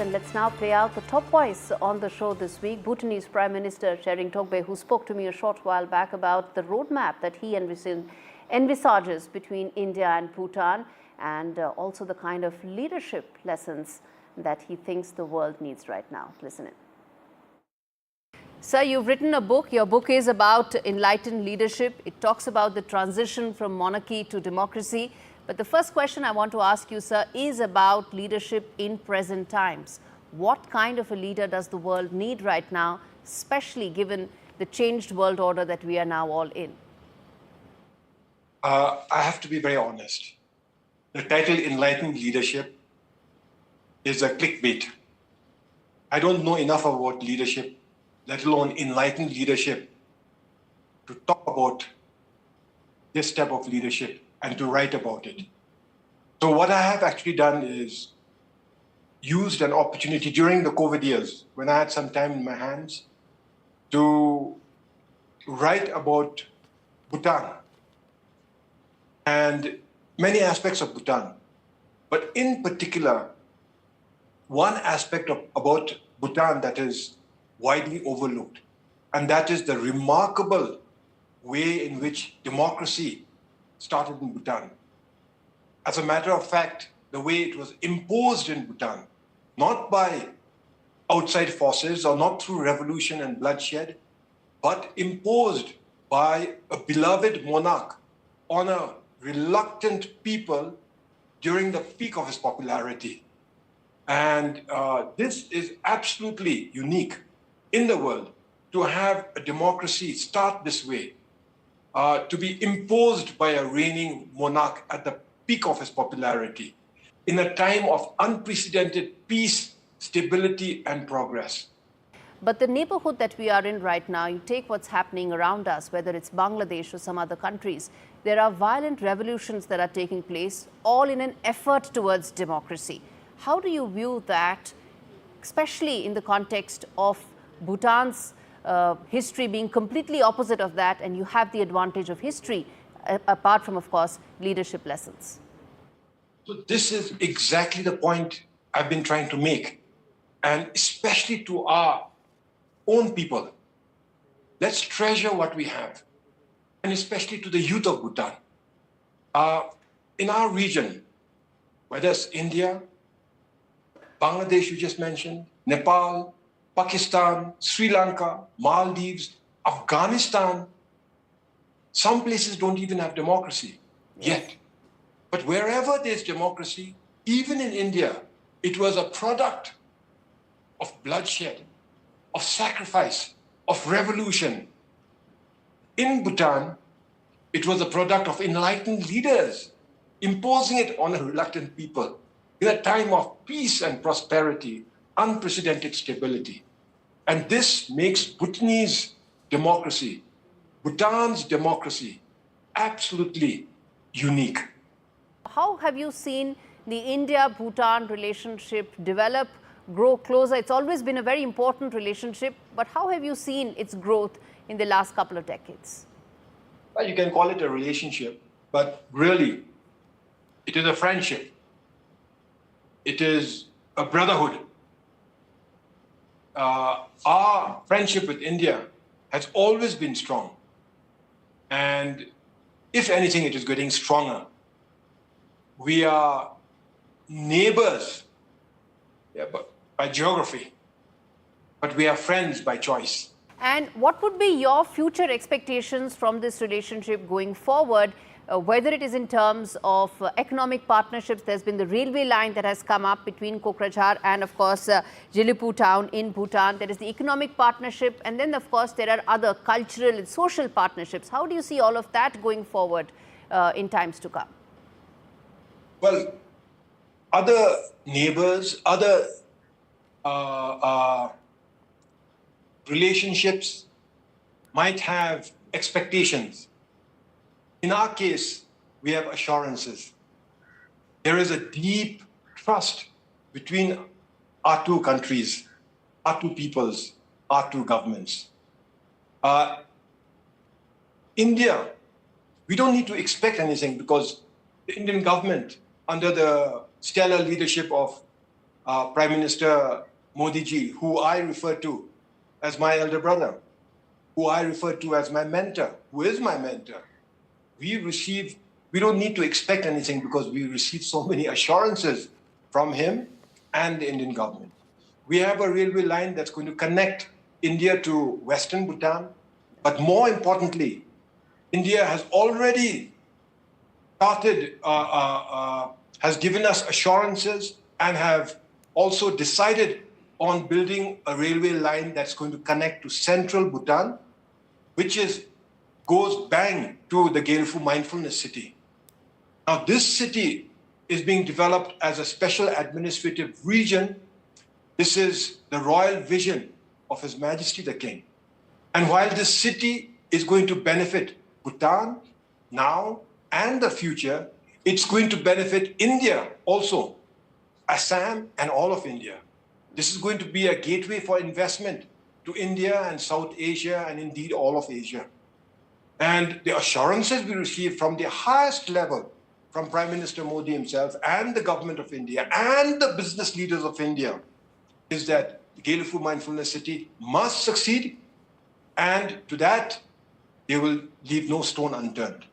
And let's now play out the top voice on the show this week. Bhutanese Prime Minister Tshering Tobgay, who spoke to me a short while back about the roadmap that he envisages between India and Bhutan, and also the kind of leadership lessons that he thinks the world needs right now. Listen in. Sir, you've written a book. Your book is about enlightened leadership. It talks about the transition from monarchy to democracy. But the first question I want to ask you, sir, is about leadership in present times. What kind of a leader does the world need right now, especially given the changed world order that we are now all in? I have to be very honest. The title Enlightened Leadership is a clickbait. I don't know enough about leadership, let alone enlightened leadership, to talk about this type of leadership and to write about it. So what I have actually done is used an opportunity during the COVID years, when I had some time in my hands, to write about Bhutan and many aspects of Bhutan. But in particular, one aspect about Bhutan that is widely overlooked, and that is the remarkable way in which democracy started in Bhutan. As a matter of fact, the way it was imposed in Bhutan, not by outside forces or not through revolution and bloodshed, but imposed by a beloved monarch on a reluctant people during the peak of his popularity. And this is absolutely unique in the world, to have a democracy start this way, to be imposed by a reigning monarch at the peak of his popularity, in a time of unprecedented peace, stability, and progress. But the neighborhood that we are in right now, you take what's happening around us, whether it's Bangladesh or some other countries, there are violent revolutions that are taking place, all in an effort towards democracy. How do you view that, especially in the context of Bhutan's history being completely opposite of that, and you have the advantage of history, apart from, of course, leadership lessons? So this is exactly the point I've been trying to make, and especially to our own people. Let's treasure what we have, and especially to the youth of Bhutan. In our region, whether it's India, Bangladesh you just mentioned, Nepal, Pakistan, Sri Lanka, Maldives, Afghanistan, some places don't even have democracy yet. But wherever there's democracy, even in India, it was a product of bloodshed, of sacrifice, of revolution. In Bhutan, it was a product of enlightened leaders imposing it on a reluctant people in a time of peace and prosperity, unprecedented stability. And this makes Bhutanese democracy, Bhutan's democracy, absolutely unique. How have you seen the India-Bhutan relationship develop, grow closer? It's always been a very important relationship, but how have you seen its growth in the last couple of decades? Well, you can call it a relationship, but really, it is a friendship. It is a brotherhood. Our friendship with India has always been strong. And if anything, it is getting stronger. We are neighbors by geography, but we are friends by choice. And what would be your future expectations from this relationship going forward, whether it is in terms of economic partnerships? There's been the railway line that has come up between Kokrajhar and, of course, Jilipu town in Bhutan. There is the economic partnership, and then, of course, there are other cultural and social partnerships. How do you see all of that going forward in times to come? Well, other neighbors, other relationships might have expectations. In our case, we have assurances. There is a deep trust between our two countries, our two peoples, our two governments. India, we don't need to expect anything because the Indian government, under the stellar leadership of Prime Minister Modi ji, who I refer to as my elder brother, who I refer to as my mentor, who is my mentor. We don't need to expect anything because we receive so many assurances from him and the Indian government. We have a railway line that's going to connect India to Western Bhutan, but more importantly, India has already started, has given us assurances and have also decided on building a railway line that's going to connect to central Bhutan, which goes bang to the Gelfu Mindfulness City. Now, this city is being developed as a special administrative region. This is the royal vision of His Majesty the King. And while this city is going to benefit Bhutan now and the future, it's going to benefit India also, Assam and all of India. This is going to be a gateway for investment to India and South Asia and indeed all of Asia. And the assurances we receive from the highest level, from Prime Minister Modi himself and the government of India and the business leaders of India, is that the Gelfu Mindfulness City must succeed, and to that, they will leave no stone unturned.